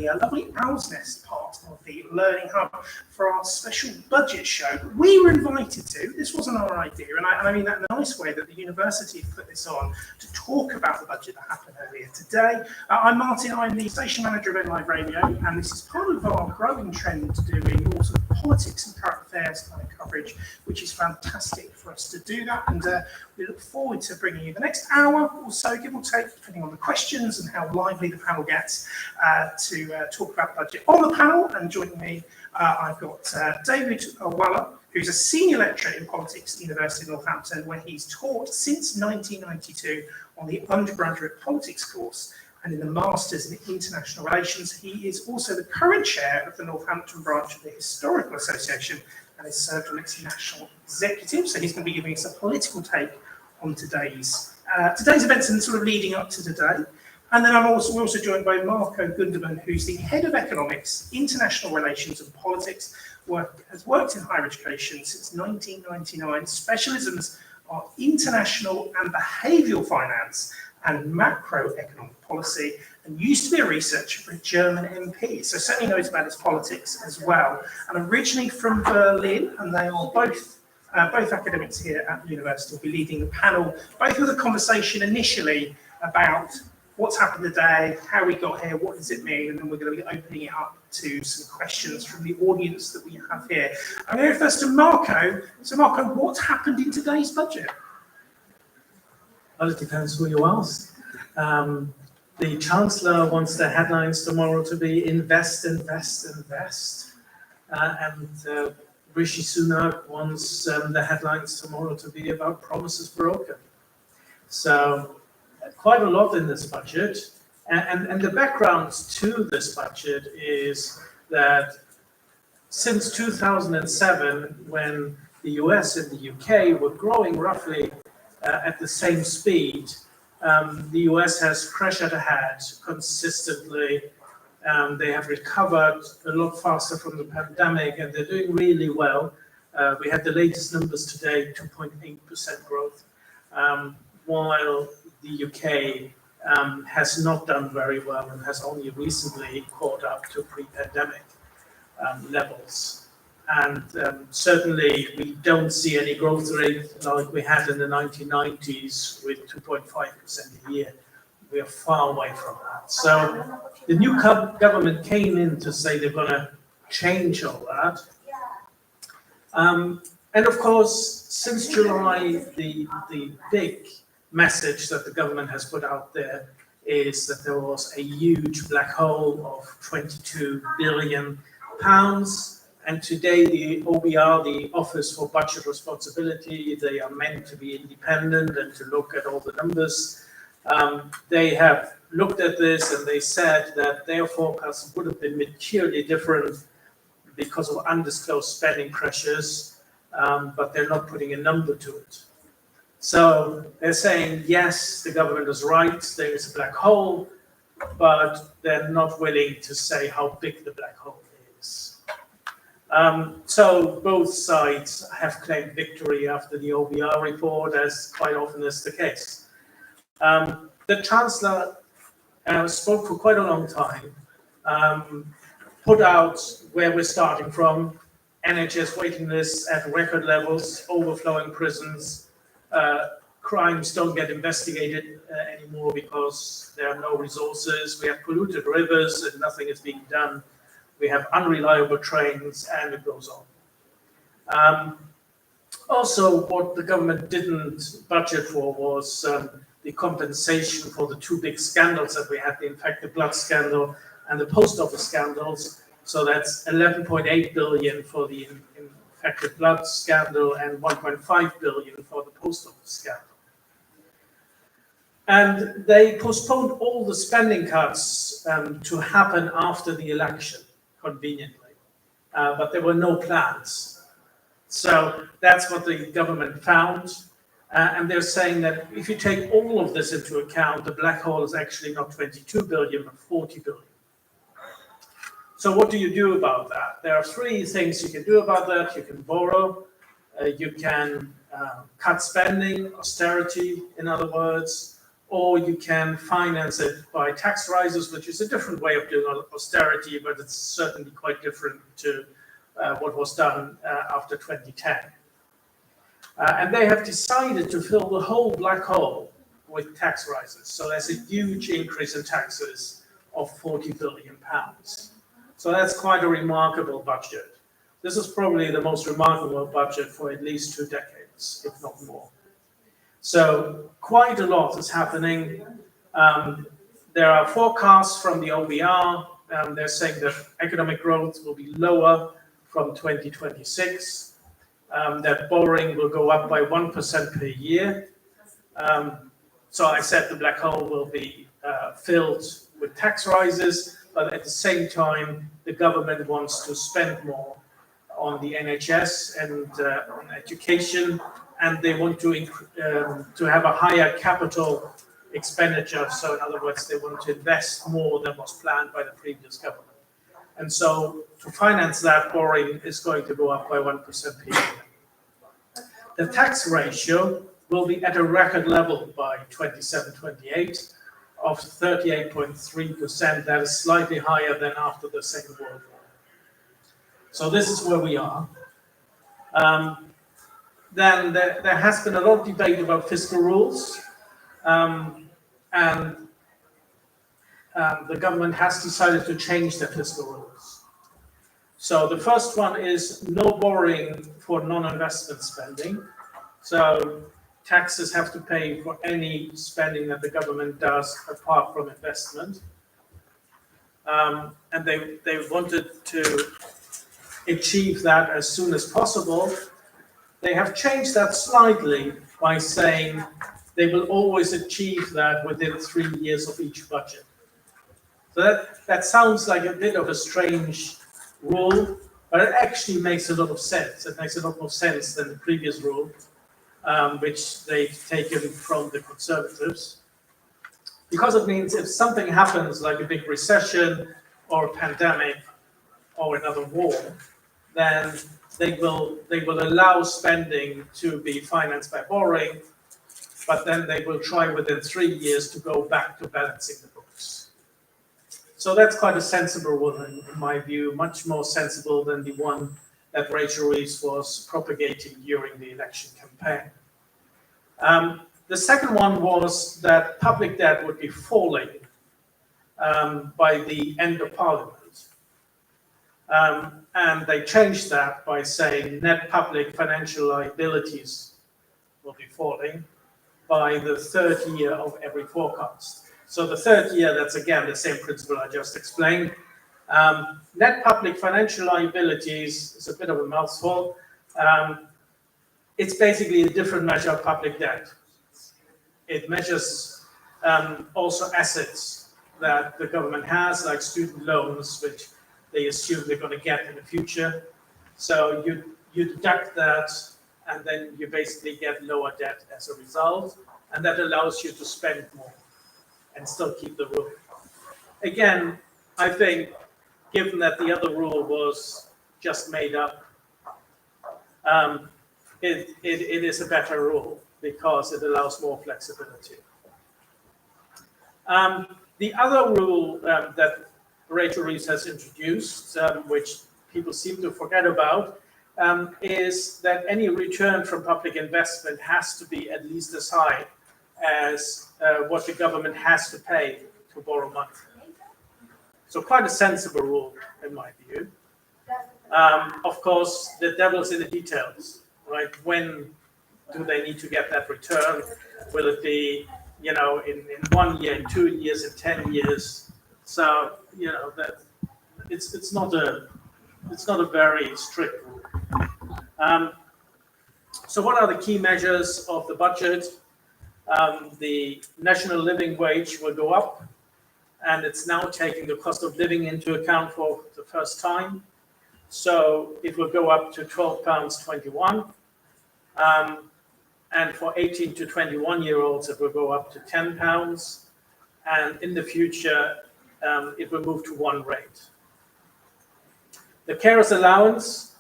the lovely Owl's Nest part of the Learning Hub for our special budget show. We were invited to, this wasn't our idea, and I mean that in a nice way, that the university have put this on to talk about the budget that happened earlier today. I'm Martin, I'm the station manager of NLive Radio, and this is part of our growing trend to doing all sort of politics and current affairs kind of coverage, which is fantastic for us to do that, and we look forward to bringing you the next hour or so, give or take, depending on the questions and how lively the panel gets, to talk about the budget. On the panel, and joining me, I've got David Waller, who's a senior lecturer in politics at the University of Northampton, where he's taught since 1992 on the undergraduate politics course and in the Masters in International Relations. He is also the current chair of the Northampton branch of the Historical Association and has served on its national executive. So he's going to be giving us a political take on today's events and sort of leading up to today. And then we're also joined by Marco Gunderman, who's the head of economics, international relations and politics, has worked in higher education since 1999. Specialisms are international and behavioural finance and macroeconomic policy, and used to be a researcher for a German MP, so certainly knows about his politics as well. And originally from Berlin, and they are both academics here at the university, will be leading the panel, both with a conversation initially about what's happened today, how we got here, what does it mean, and then we're going to be opening it up to some questions from the audience that we have here. I'm going to go first to Marco. So Marco, what's happened in today's budget? Well, it depends who you ask. The Chancellor wants the headlines tomorrow to be invest, invest, invest. And Rishi Sunak wants the headlines tomorrow to be about promises broken. So quite a lot in this budget. And the background to this budget is that since 2007, when the US and the UK were growing roughly at the same speed, the US has pressured ahead consistently. They have recovered a lot faster from the pandemic, and they're doing really well. We had the latest numbers today, 2.8% growth, while the UK has not done very well and has only recently caught up to pre-pandemic levels. And certainly we don't see any growth rate like we had in the 1990s with 2.5% a year. We are far away from that. So the new government came in to say they're going to change all that. And of course, since July, the big message that the government has put out there is that there was a huge black hole of £22 billion. And today the OBR, the Office for Budget Responsibility, they are meant to be independent and to look at all the numbers. They have looked at this and they said that their forecast would have been materially different because of undisclosed spending pressures, but they're not putting a number to it. So they're saying, yes, the government is right, there is a black hole, but they're not willing to say how big the black hole is. So both sides have claimed victory after the OBR report, as quite often is the case. The Chancellor spoke for quite a long time, put out where we're starting from, NHS waiting lists at record levels, overflowing prisons, crimes don't get investigated anymore because there are no resources, we have polluted rivers and nothing is being done. We have unreliable trains, and it goes on. Also, what the government didn't budget for was the compensation for the two big scandals that we had, the infected blood scandal and the post office scandals. So that's 11.8 billion for the infected blood scandal and 1.5 billion for the post office scandal. And they postponed all the spending cuts to happen after the election, conveniently, but there were no plans. So that's what the government found. And they're saying that if you take all of this into account, the black hole is actually not 22 billion, but 40 billion. So what do you do about that? There are three things you can do about that. You can borrow, you can cut spending, austerity, in other words, or you can finance it by tax rises, which is a different way of doing austerity, but it's certainly quite different to what was done after 2010. And they have decided to fill the whole black hole with tax rises. So there's a huge increase in taxes of £40 billion. So that's quite a remarkable budget. This is probably the most remarkable budget for at least 2 decades, if not more. So quite a lot is happening. There are forecasts from the OBR. They're saying that economic growth will be lower from 2026, that borrowing will go up by 1% per year. So I said the black hole will be filled with tax rises, but at the same time, the government wants to spend more on the NHS and on education, and they want to have a higher capital expenditure. So in other words, they want to invest more than was planned by the previous government. And so to finance that, borrowing is going to go up by 1% per year. The tax ratio will be at a record level by 27-28 of 38.3%. That is slightly higher than after the Second World War. So this is where we are. Then there has been a lot of debate about fiscal rules, and the government has decided to change their fiscal rules. So the first one is no borrowing for non-investment spending. So taxes have to pay for any spending that the government does apart from investment. And they wanted to achieve that as soon as possible. They have changed that slightly by saying they will always achieve that within 3 years of each budget. So that sounds like a bit of a strange rule, but it actually makes a lot of sense. It makes a lot more sense than the previous rule, which they've taken from the Conservatives. Because it means if something happens like a big recession or a pandemic or another war, then they will allow spending to be financed by borrowing, but then they will try within 3 years to go back to balancing the books. So that's quite a sensible one in my view, much more sensible than the one that Rachel Reeves was propagating during the election campaign. The second one was that public debt would be falling by the end of Parliament. And they changed that by saying net public financial liabilities will be falling by the third year of every forecast. So the third year, that's again the same principle I just explained. Net public financial liabilities is a bit of a mouthful. It's basically a different measure of public debt. It measures also assets that the government has, like student loans, which they assume they're going to get in the future. So you deduct that, and then you basically get lower debt as a result, and that allows you to spend more and still keep the rule. Again, I think, given that the other rule was just made up, it is a better rule because it allows more flexibility. The other rule that Rachel Reeves has introduced, which people seem to forget about, is that any return from public investment has to be at least as high as what the government has to pay to borrow money. So quite a sensible rule, in my view. Of course, the devil's in the details, right? When do they need to get that return? Will it be, in 1 year, in 2 years, in 10 years? So, that it's not a very strict rule. So what are the key measures of the budget? The national living wage will go up, and it's now taking the cost of living into account for the first time. So it will go up to £12.21. And for 18 to 21-year-olds, it will go up to £10. And in the future, it will move to one rate. The carers allowance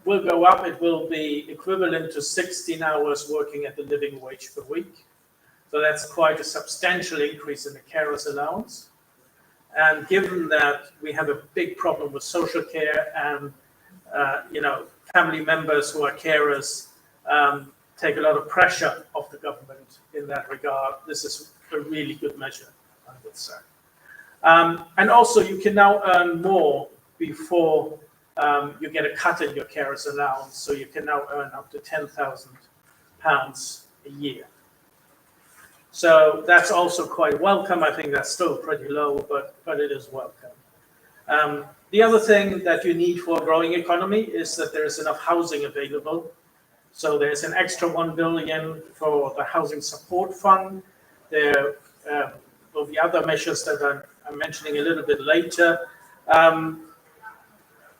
will go up. It will be equivalent to 16 hours working at the living wage per week. So that's quite a substantial increase in the carers allowance. And given that we have a big problem with social care and family members who are carers take a lot of pressure off the government in that regard, this is a really good measure, I would say. And also, you can now earn more before you get a cut in your carers allowance. So you can now earn up to £10,000 a year. So that's also quite welcome. I think that's still pretty low, but it is welcome. The other thing that you need for a growing economy is that there is enough housing available. So there's an extra 1 billion for the housing support fund. There will be other measures that I'm mentioning a little bit later.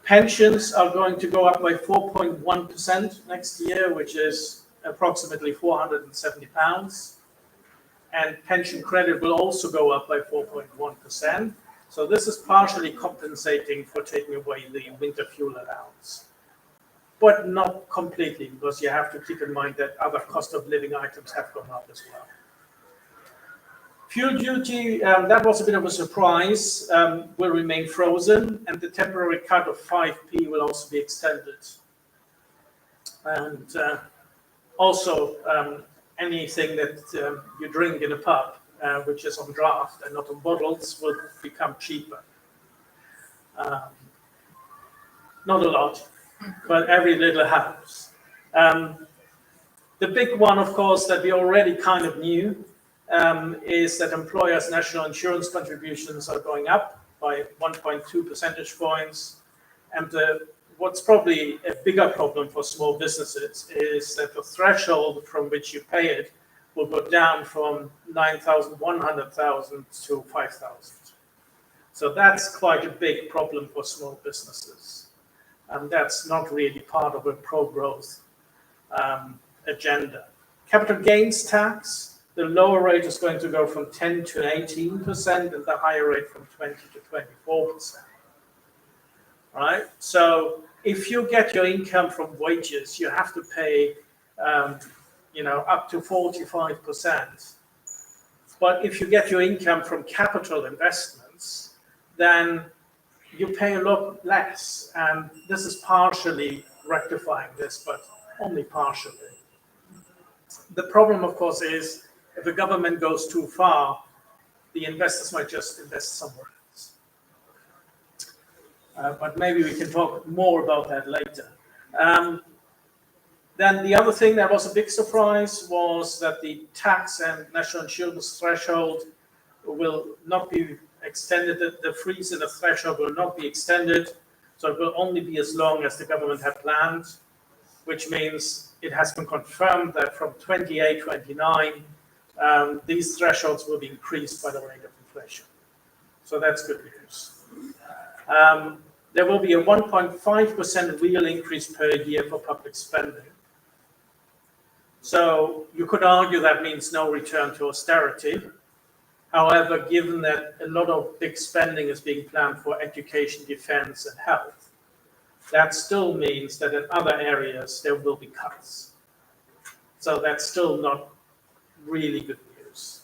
Pensions are going to go up by 4.1% next year, which is approximately £470. And pension credit will also go up by 4.1%. So this is partially compensating for taking away the winter fuel allowance, but not completely, because you have to keep in mind that other cost of living items have gone up as well. Fuel duty, that was a bit of a surprise, will remain frozen, and the temporary cut of 5p will also be extended. And also, anything that you drink in a pub, which is on draft and not on bottles, will become cheaper. Not a lot, but every little helps. The big one, of course, that we already kind of knew is that employers' national insurance contributions are going up by 1.2 percentage points. And what's probably a bigger problem for small businesses is that the threshold from which you pay it will go down from 9,100,000 to 5,000. So that's quite a big problem for small businesses. And that's not really part of a pro-growth agenda. Capital gains tax, the lower rate is going to go from 10 to 18%, and the higher rate from 20 to 24%. Right? So if you get your income from wages, you have to pay, up to 45%. But if you get your income from capital investments, then you pay a lot less. And this is partially rectifying this, but only partially. The problem, of course, is if the government goes too far, the investors might just invest somewhere else. But maybe we can talk more about that later. Then the other thing that was a big surprise was that the tax and national insurance threshold will not be extended. The freeze in the threshold will not be extended. So it will only be as long as the government had planned, which means it has been confirmed that from 28, 29, these thresholds will be increased by the rate of inflation. So that's good news. There will be a 1.5% real increase per year for public spending. So you could argue that means no return to austerity. However, given that a lot of big spending is being planned for education, defense, and health, that still means that in other areas there will be cuts. So that's still not really good news.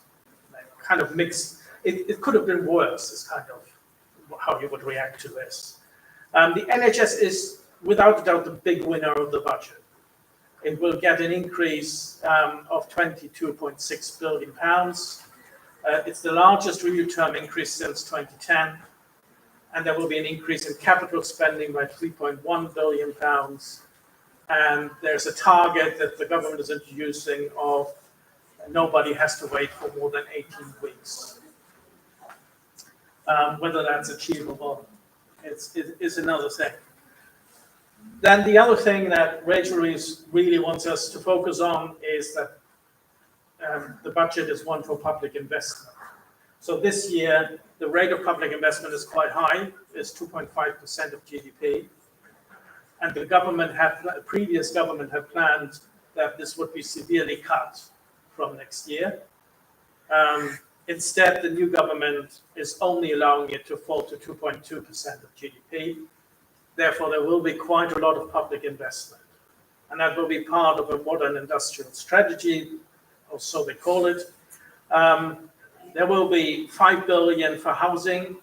Kind of mixed. It could have been worse, is kind of how you would react to this. The NHS is, without a doubt, the big winner of the budget. It will get an increase of £22.6 billion. It's the largest real term increase since 2010. And there will be an increase in capital spending by £3.1 billion. And there's a target that the government is introducing of nobody has to wait for more than 18 weeks. Whether that's achievable is another thing. Then the other thing that Rachel really wants us to focus on is that the budget is one for public investment. So this year, the rate of public investment is quite high, it's 2.5% of GDP. And the previous government had planned that this would be severely cut from next year. Instead, the new government is only allowing it to fall to 2.2% of GDP. Therefore, there will be quite a lot of public investment. And that will be part of a modern industrial strategy, or so they call it. There will be 5 billion for housing,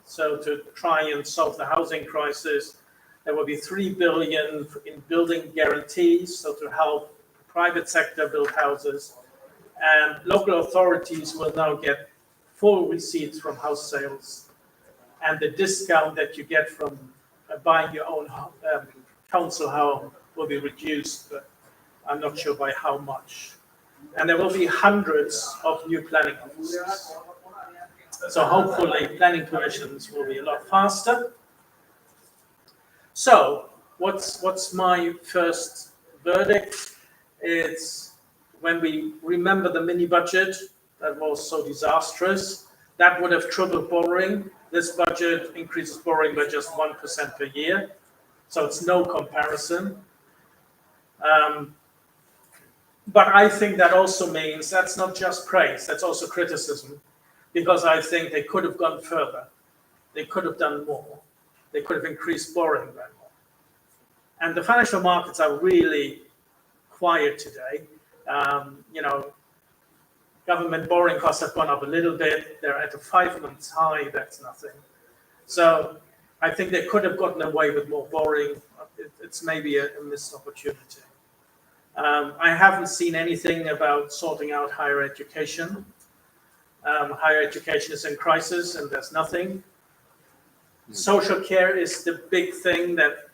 so to try and solve the housing crisis. There will be 3 billion in building guarantees, so to help the private sector build houses. And local authorities will now get full receipts from house sales. And the discount that you get from buying your own council home will be reduced, but I'm not sure by how much. And there will be hundreds of new planning offices. So hopefully planning permissions will be a lot faster. So what's my first verdict? It's when we remember the mini budget that was so disastrous, that would have tripled borrowing. This budget increases borrowing by just 1% per year. So it's no comparison. But I think that also means that's not just praise, that's also criticism, because I think they could have gone further. They could have done more. They could have increased borrowing by more. And the financial markets are really quiet today. Government borrowing costs have gone up a little bit. They're at a 5-month high, that's nothing. So I think they could have gotten away with more borrowing. It's maybe a missed opportunity. I haven't seen anything about sorting out higher education. Higher education is in crisis and there's nothing. Social care is the big thing that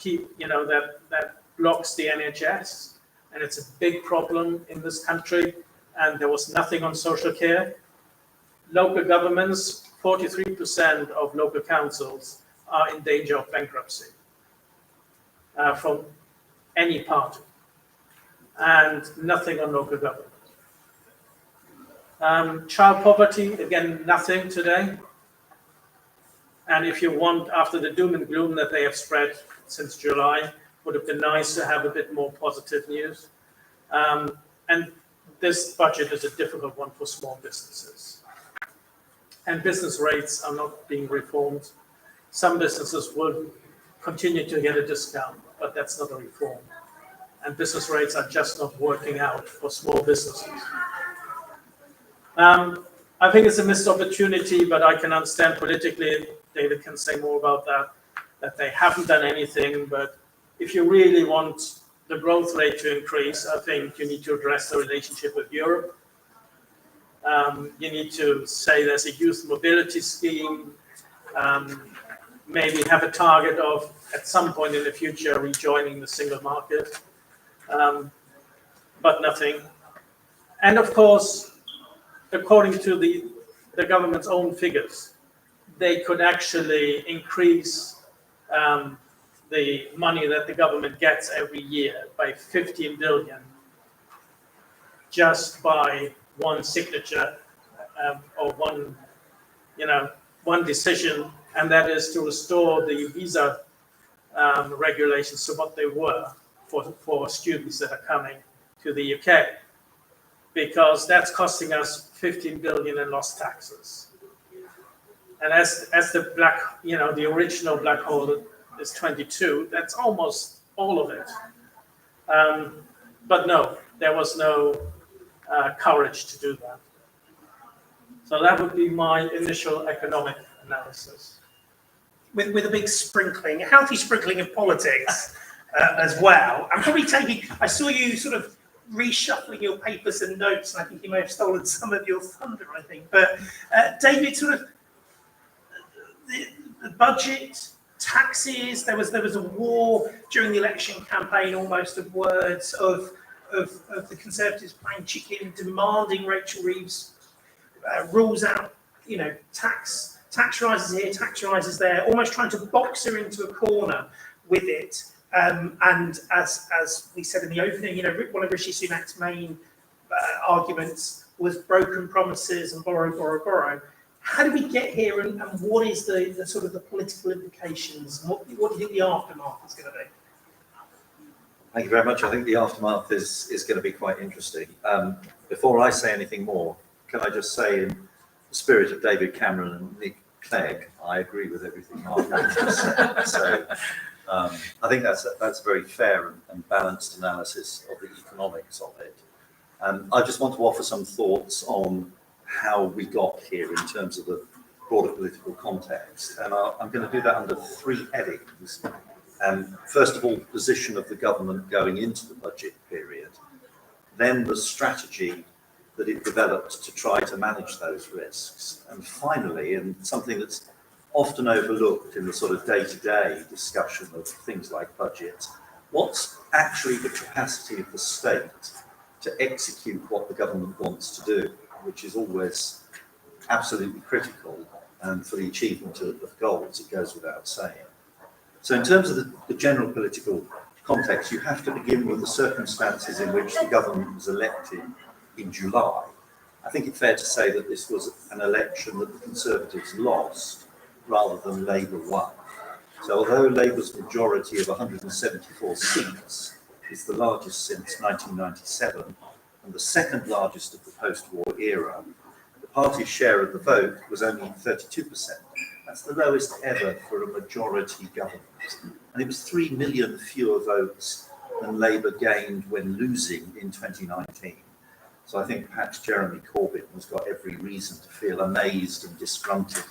that blocks the NHS, and it's a big problem in this country, and there was nothing on social care. Local governments, 43% of local councils are in danger of bankruptcy from any party, and nothing on local government. Child poverty, again, nothing today. And if you want, after the doom and gloom that they have spread since July, would have been nice to have a bit more positive news. And this budget is a difficult one for small businesses. And business rates are not being reformed. Some businesses will continue to get a discount, but that's not a reform. And business rates are just not working out for small businesses. I think it's a missed opportunity, but I can understand politically, David can say more about that they haven't done anything. But if you really want the growth rate to increase, I think you need to address the relationship with Europe. You need to say there's a youth mobility scheme, maybe have a target of, at some point in the future, rejoining the single market, but nothing. And of course, according to the government's own figures, they could actually increase the money that the government gets every year by 15 billion just by one signature or one decision, and that is to restore the visa regulations to what they were for students that are coming to the UK, because that's costing us 15 billion in lost taxes. And as the original black hole is 22, that's almost all of it. But no, there was no courage to do that. So that would be my initial economic analysis. With a big sprinkling, a healthy sprinkling of politics as well. I'm probably I saw you sort of reshuffling your papers and notes, and I think you may have stolen some of your thunder, I think. But David, sort of the budget, taxes, there was a war during the election campaign almost of words of the Conservatives playing chicken, demanding Rachel Reeves rules out, tax rises here, tax rises there, almost trying to box her into a corner with it. And as we said in the opening, one of Rishi Sunak's main arguments was broken promises and borrow. How did we get here, and what is the sort of the political implications? What do you think the aftermath is going to be? Thank you very much. I think the aftermath is going to be quite interesting. Before I say anything more, can I just say, in the spirit of David Cameron and Nick Clegg, I agree with everything Mark has said. So I think that's a very fair and balanced analysis of the economics of it. I just want to offer some thoughts on how we got here in terms of the broader political context. And I'm going to do that under three headings. First of all, the position of the government going into the budget period, then the strategy that it developed to try to manage those risks, and finally, and something that's often overlooked in the sort of day-to-day discussion of things like budgets, what's actually the capacity of the state to execute what the government wants to do, which is always absolutely critical for the achievement of goals, it goes without saying. So in terms of the general political context, you have to begin with the circumstances in which the government was elected in July. I think it's fair to say that this was an election that the Conservatives lost rather than Labour won. So although Labour's majority of 174 seats is the largest since 1997 and the second largest of the post-war era, the party's share of the vote was only 32%. That's the lowest ever for a majority government. And it was 3 million fewer votes than Labour gained when losing in 2019. So I think perhaps Jeremy Corbyn has got every reason to feel amazed and disgruntled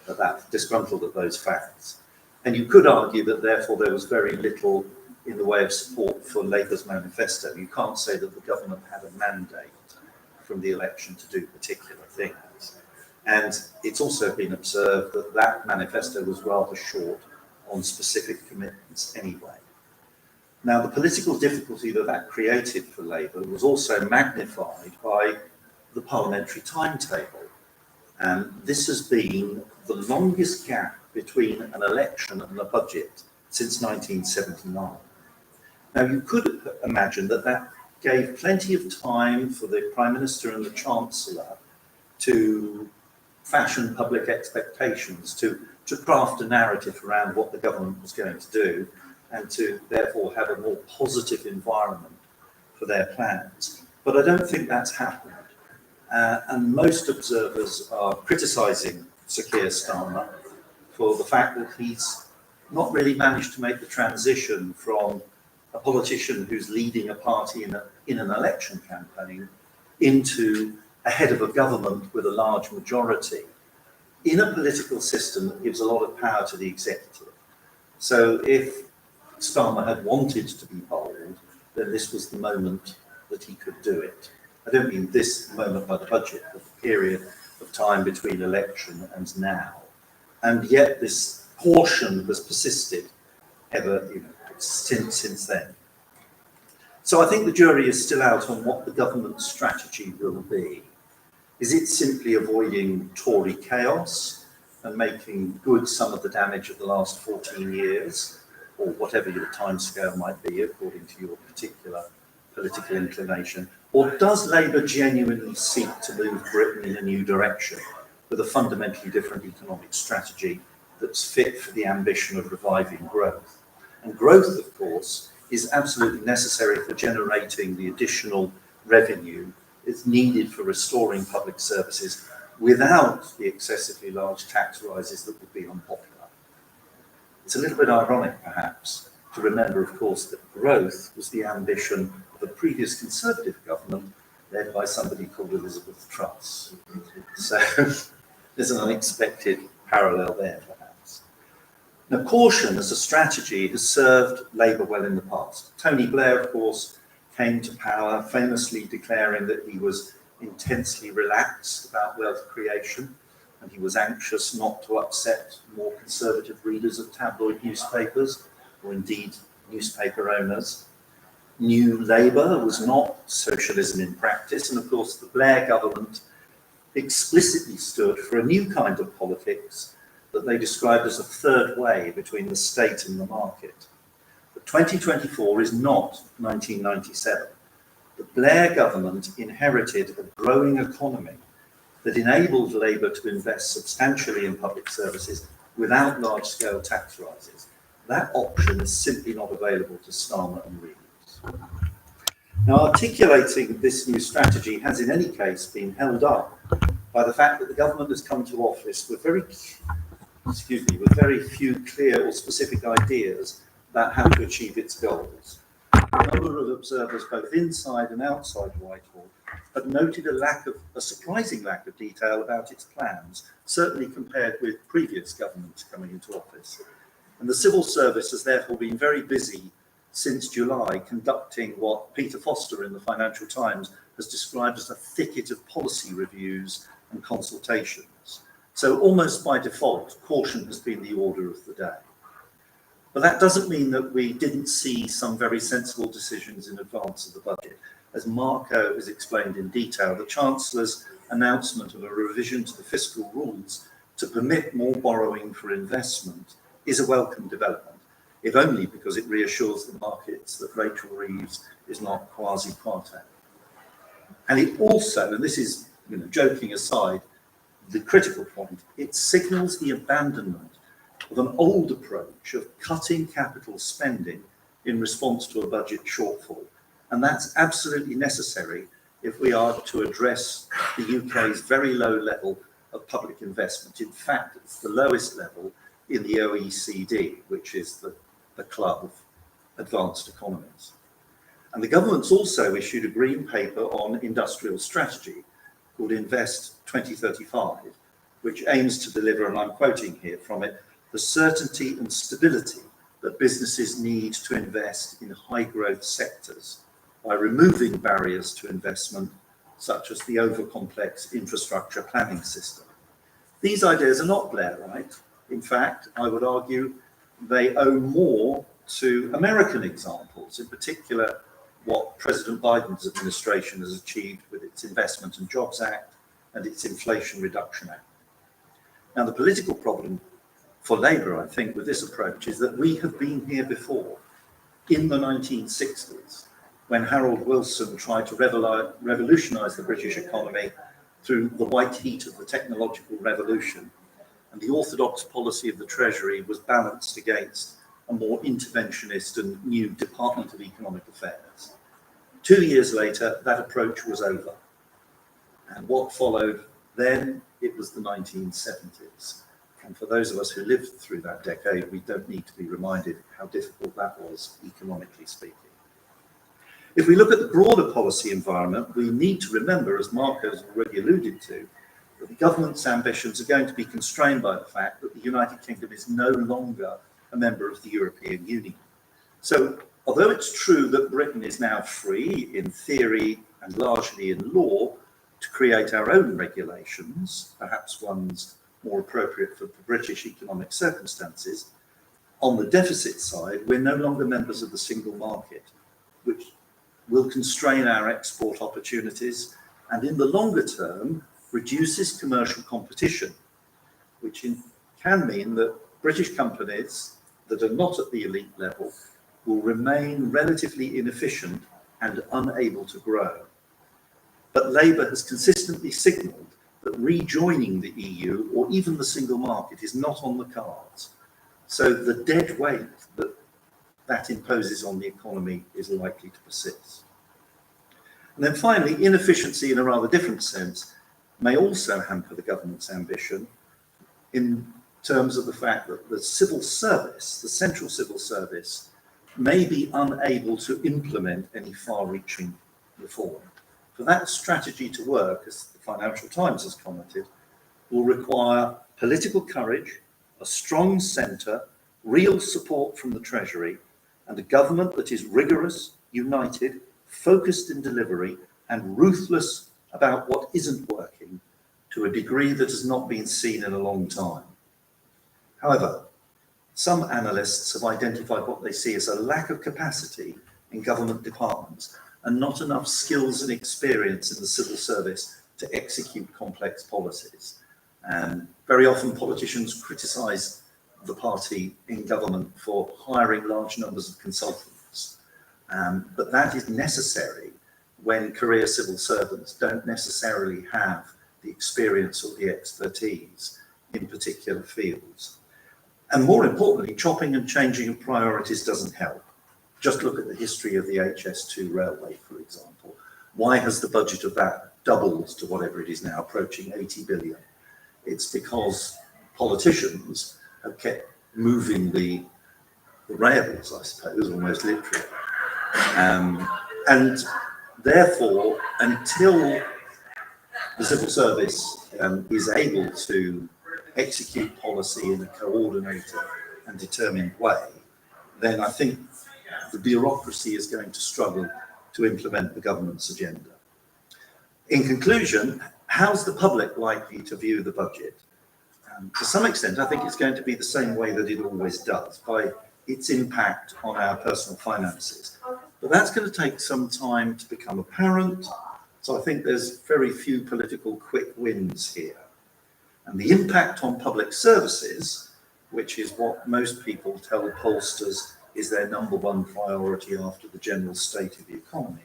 at those facts. And you could argue that therefore there was very little in the way of support for Labour's manifesto. You can't say that the government had a mandate from the election to do particular things. And it's also been observed that that manifesto was rather short on specific commitments anyway. Now, the political difficulty that created for Labour was also magnified by the parliamentary timetable. And this has been the longest gap between an election and a budget since 1979. Now, you could imagine that that gave plenty of time for the Prime Minister and the Chancellor to fashion public expectations, to craft a narrative around what the government was going to do, and to therefore have a more positive environment for their plans. But I don't think that's happened. And most observers are criticising Sir Keir Starmer for the fact that he's not really managed to make the transition from a politician who's leading a party in an election campaign into a head of a government with a large majority in a political system that gives a lot of power to the executive. So if Starmer had wanted to be bold, then this was the moment that he could do it. I don't mean this moment by the budget, but the period of time between election and now. And yet this caution has persisted ever since then. So I think the jury is still out on what the government's strategy will be. Is it simply avoiding Tory chaos and making good some of the damage of the last 14 years, or whatever your timescale might be according to your particular political inclination? Or does Labour genuinely seek to move Britain in a new direction with a fundamentally different economic strategy that's fit for the ambition of reviving growth? And growth, of course, is absolutely necessary for generating the additional revenue that's needed for restoring public services without the excessively large tax rises that would be unpopular. It's a little bit ironic, perhaps, to remember, of course, that growth was the ambition of a previous Conservative government led by somebody called Elizabeth Truss. So there's an unexpected parallel there, perhaps. Now, caution as a strategy has served Labour well in the past. Tony Blair, of course, came to power famously declaring that he was intensely relaxed about wealth creation, and he was anxious not to upset more conservative readers of tabloid newspapers, or indeed newspaper owners. New Labour was not socialism in practice, and of course the Blair government explicitly stood for a new kind of politics that they described as a third way between the state and the market. But 2024 is not 1997. The Blair government inherited a growing economy that enabled Labour to invest substantially in public services without large-scale tax rises. That option is simply not available to Starmer and Reeves. Now, articulating this new strategy has in any case been held up by the fact that the government has come to office with very few clear or specific ideas about how to achieve its goals. A number of observers, both inside and outside Whitehall, but noted a surprising lack of detail about its plans, certainly compared with previous governments coming into office. And the civil service has therefore been very busy since July conducting what Peter Foster in the Financial Times has described as a thicket of policy reviews and consultations. So almost by default, caution has been the order of the day. But that doesn't mean that we didn't see some very sensible decisions in advance of the budget. As Marco has explained in detail, the Chancellor's announcement of a revision to the Fiscal Rules to permit more borrowing for investment is a welcome development, if only because it reassures the markets that Rachel Reeves is not quasi-parte. And it also, and this is joking aside, the critical point, it signals the abandonment of an old approach of cutting capital spending in response to a budget shortfall. And that's absolutely necessary if we are to address the UK's very low level of public investment. In fact, it's the lowest level in the OECD, which is the club of advanced economies. And the government's also issued a green paper on industrial strategy called Invest 2035, which aims to deliver, and I'm quoting here from it, the certainty and stability that businesses need to invest in high growth sectors by removing barriers to investment, such as the over-complex infrastructure planning system. These ideas are not Blairite. In fact, I would argue they owe more to American examples, in particular what President Biden's administration has achieved with its Investment and Jobs Act and its Inflation Reduction Act. Now, the political problem for Labour, I think, with this approach is that we have been here before, in the 1960s, when Harold Wilson tried to revolutionise the British economy through the white heat of the technological revolution, and the orthodox policy of the Treasury was balanced against a more interventionist and new Department of Economic Affairs. 2 years later, that approach was over. And what followed then, it was the 1970s. And for those of us who lived through that decade, we don't need to be reminded how difficult that was, economically speaking. If we look at the broader policy environment, we need to remember, as Marco's already alluded to, that the government's ambitions are going to be constrained by the fact that the United Kingdom is no longer a member of the European Union. So, although it's true that Britain is now free, in theory and largely in law, to create our own regulations, perhaps ones more appropriate for the British economic circumstances, on the deficit side, we're no longer members of the single market, which will constrain our export opportunities and in the longer term reduces commercial competition, which can mean that British companies that are not at the elite level will remain relatively inefficient and unable to grow. But Labour has consistently signalled that rejoining the EU or even the single market is not on the cards. So the dead weight that imposes on the economy is likely to persist. And then finally, inefficiency in a rather different sense may also hamper the government's ambition in terms of the fact that the civil service, the central civil service, may be unable to implement any far-reaching reform. For that strategy to work, as the Financial Times has commented, will require political courage, a strong centre, real support from the Treasury, and a government that is rigorous, united, focused in delivery, and ruthless about what isn't working to a degree that has not been seen in a long time. However, some analysts have identified what they see as a lack of capacity in government departments and not enough skills and experience in the civil service to execute complex policies. And very often politicians criticise the party in government for hiring large numbers of consultants. But that is necessary when career civil servants don't necessarily have the experience or the expertise in particular fields. And more importantly, chopping and changing of priorities doesn't help. Just look at the history of the HS2 railway, for example. Why has the budget of that doubled to whatever it is now, approaching 80 billion? It's because politicians have kept moving the rails, I suppose, almost literally. And Therefore, until the civil service is able to execute policy in a coordinated and determined way, then I think the bureaucracy is going to struggle to implement the government's agenda. In conclusion, how's the public likely to view the budget? To some extent, I think it's going to be the same way that it always does, by its impact on our personal finances. But that's going to take some time to become apparent. So I think there's very few political quick wins here. And the impact on public services, which is what most people tell pollsters is their #1 priority after the general state of the economy,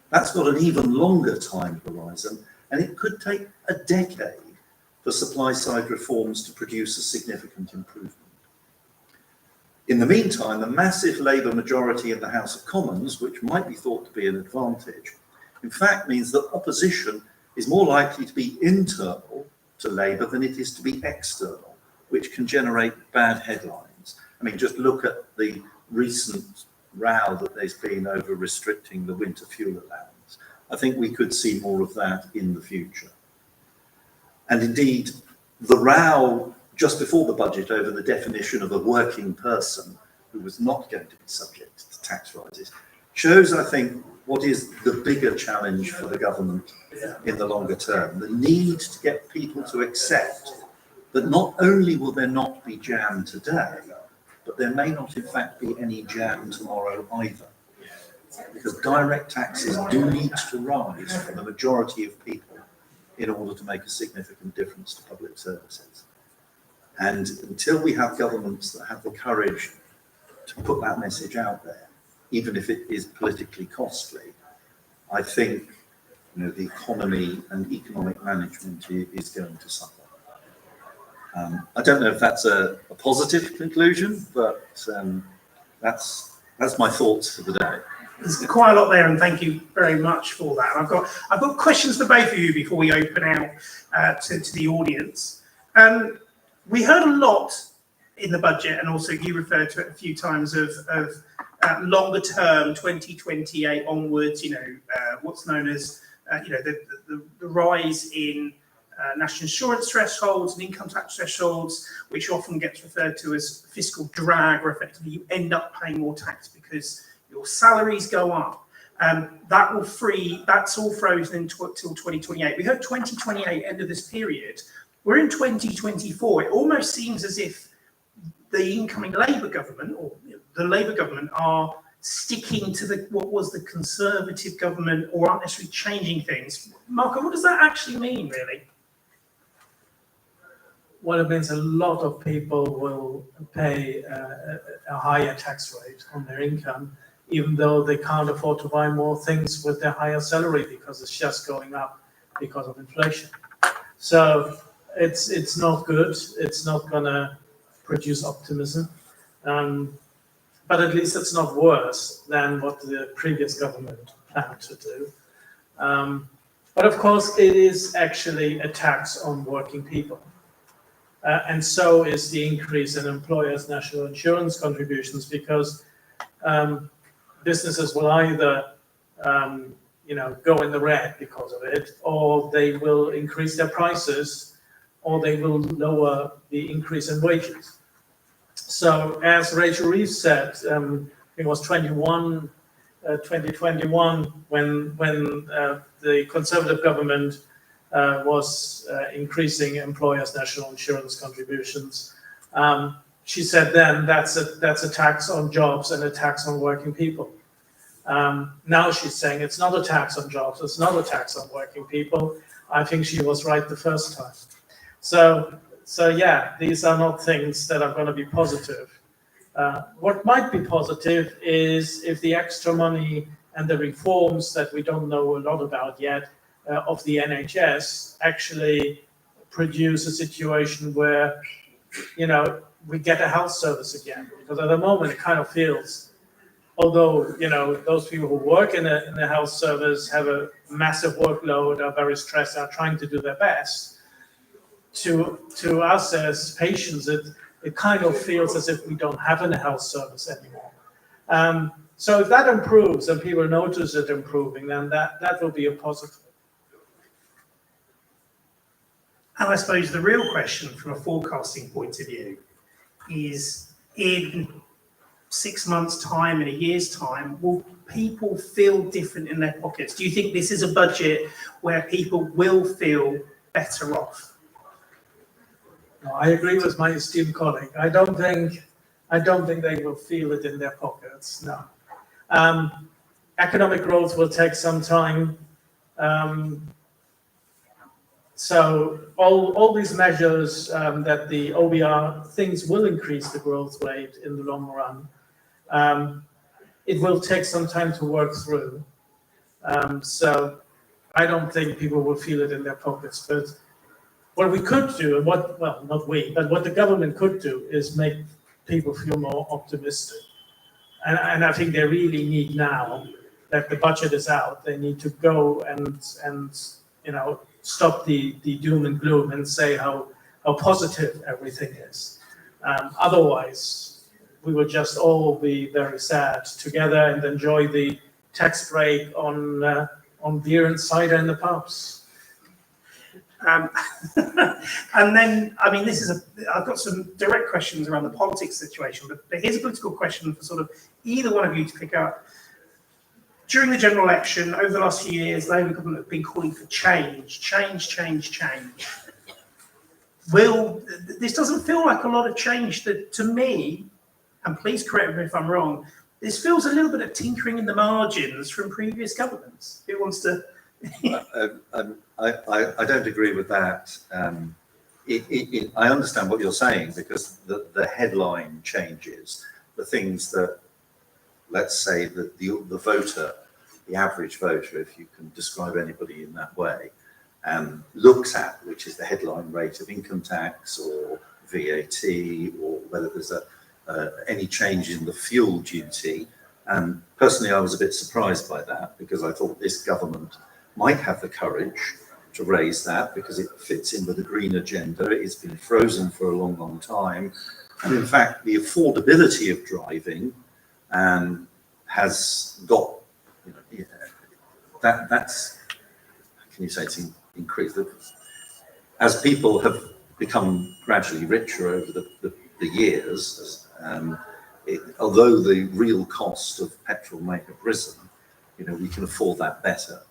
that's got an even longer time horizon, and it could take a decade for supply-side reforms to produce a significant improvement. In the meantime, the massive Labour majority in the House of Commons, which might be thought to be an advantage, in fact means that opposition is more likely to be internal to Labour than it is to be external, which can generate bad headlines. I mean, just look at the recent row that there's been over restricting the winter fuel allowance. I think we could see more of that in the future. And indeed, the row just before the budget over the definition of a working person who was not going to be subject to tax rises shows, I think, what is the bigger challenge for the government in the longer term, the need to get people to accept that not only will there not be jam today, but there may not in fact be any jam tomorrow either. Because direct taxes do need to rise for the majority of people in order to make a significant difference to public services. And until we have governments that have the courage to put that message out there, even if it is politically costly, I think the economy and economic management is going to suffer. I don't know if that's a positive conclusion, but that's my thoughts for the day. There's quite a lot there, and thank you very much for that. And I've got questions for both of you before we open out to the audience. We heard a lot in the budget, and also you referred to it a few times of longer term, 2028 onwards. What's known as the rise in national insurance thresholds and income tax thresholds, which often gets referred to as fiscal drag, or effectively you end up paying more tax because your salaries go up. That's all frozen until 2028. We heard 2028, end of this period. We're in 2024. It almost seems as if the incoming Labour government, or the Labour government, are sticking to what was the Conservative government, or aren't necessarily changing things. Marco, what does that actually mean, really? Well, it means a lot of people will pay a higher tax rate on their income, even though they can't afford to buy more things with their higher salary because it's just going up because of inflation. So it's not good. It's not going to produce optimism. But at least it's not worse than what the previous government planned to do. But of course, it is actually a tax on working people. And so is the increase in employers' national insurance contributions, because businesses will either go in the red because of it, or they will increase their prices, or they will lower the increase in wages. So as Rachel Reeves said, it was 2021 when the Conservative government was increasing employers' national insurance contributions. She said then that's a tax on jobs and a tax on working people. Now she's saying it's not a tax on jobs, it's not a tax on working people. I think she was right the first time. So yeah, these are not things that are going to be positive. What might be positive is if the extra money and the reforms that we don't know a lot about yet of the NHS actually produce a situation where, we get a health service again. Because at the moment it kind of feels, although, those people who work in the health service have a massive workload, are very stressed, are trying to do their best. To us as patients, it kind of feels as if we don't have a health service anymore. So if that improves and people notice it improving, then that will be a positive. And I suppose the real question from a forecasting point of view is, in 6 months' time, in a year's time, will people feel different in their pockets? Do you think this is a budget where people will feel better off? No, I agree with my esteemed colleague. I don't think they will feel it in their pockets. No. Economic growth will take some time. So all these measures that the OBR thinks will increase the growth rate in the long run, it will take some time to work through. So I don't think people will feel it in their pockets. But what we could do, and not we, but what the government could do is make people feel more optimistic. And I think they really need, now that the budget is out, they need to go and stop the doom and gloom and say how positive everything is. Otherwise, we will just all be very sad together and enjoy the tax break on beer and cider in the pubs. And then, I mean, I've got some direct questions around the politics situation, but here's a political question for sort of either one of you to pick up. During the general election, over the last few years, Labour government have been calling for change. This doesn't feel like a lot of change to me, and please correct me if I'm wrong, this feels a little bit of tinkering in the margins from previous governments. Who wants to? I don't agree with that. I understand what you're saying, because the headline changes, the things that, let's say, that the voter, the average voter, if you can describe anybody in that way, looks at, which is the headline rate of income tax or VAT, or whether there's any change in the fuel duty. And personally, I was a bit surprised by that, because I thought this government might have the courage to raise that, because it fits in with the green agenda. It's been frozen for a long, long time. And in fact, the affordability of driving has got, that's, can you say, it's increased. As people have become gradually richer over the years, although the real cost of petrol may have risen, we can afford that better.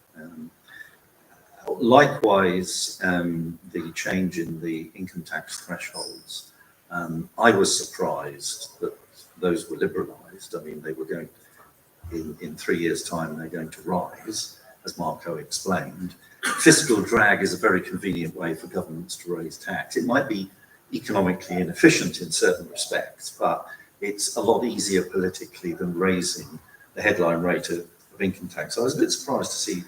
Likewise, the change in the income tax thresholds, I was surprised that those were liberalised. I mean, they were going, in 3 years' time, they're going to rise, as Marco explained. Fiscal drag is a very convenient way for governments to raise tax. It might be economically inefficient in certain respects, but it's a lot easier politically than raising the headline rate of income tax. So I was a bit surprised to see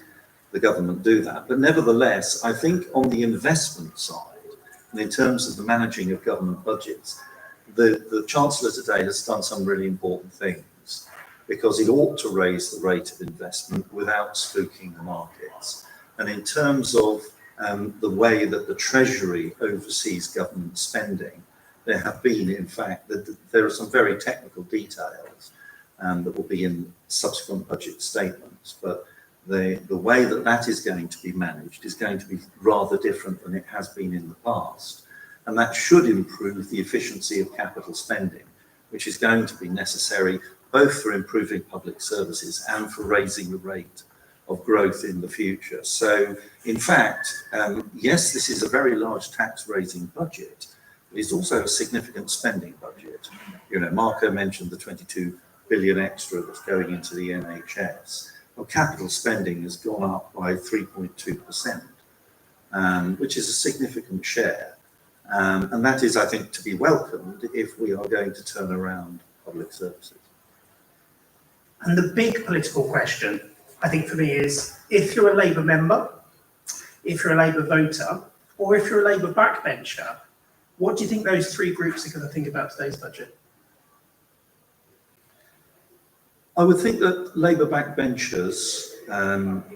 the government do that. But nevertheless, I think on the investment side, and in terms of the managing of government budgets, the Chancellor today has done some really important things, because it ought to raise the rate of investment without spooking the markets. And in terms of the way that the Treasury oversees government spending, there have been, in fact, there are some very technical details that will be in subsequent budget statements, but the way that is going to be managed is going to be rather different than it has been in the past. And that should improve the efficiency of capital spending, which is going to be necessary both for improving public services and for raising the rate of growth in the future. So, in fact, yes, this is a very large tax-raising budget, but it's also a significant spending budget. Marco mentioned the 22 billion extra that's going into the NHS. Well, capital spending has gone up by 3.2%, which is a significant share. And that is, I think, to be welcomed if we are going to turn around public services. And the big political question, I think, for me is, if you're a Labour member, if you're a Labour voter, or if you're a Labour backbencher, what do you think those three groups are going to think about today's budget? I would think that Labour backbenchers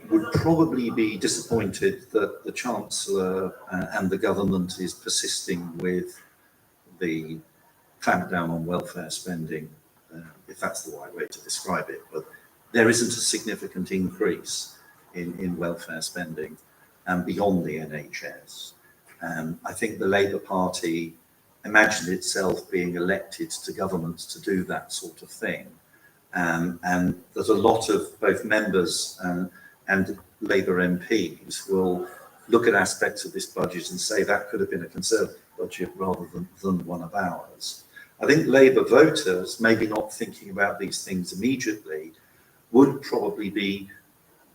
would probably be disappointed that the Chancellor and the government is persisting with the clampdown on welfare spending if that's the right way to describe it, but there isn't a significant increase in welfare spending beyond the NHS. I think the Labour Party imagined itself being elected to governments to do that sort of thing. And there's a lot of both members and Labour MPs will look at aspects of this budget and say that could have been a Conservative budget rather than one of ours. I think Labour voters, maybe not thinking about these things immediately, would probably be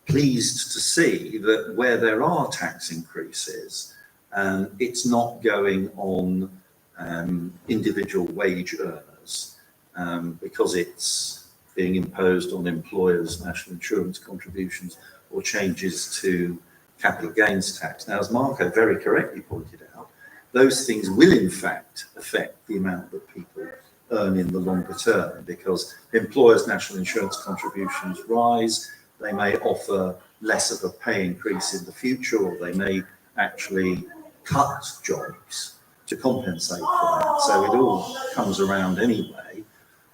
pleased to see that where there are tax increases, it's not going on individual wage earners because it's being imposed on employers' national insurance contributions or changes to capital gains tax. Now, as Marco very correctly pointed out, those things will in fact affect the amount that people earn in the longer term, because employers' national insurance contributions rise, they may offer less of a pay increase in the future, or they may actually cut jobs to compensate for that. So it all comes around anyway.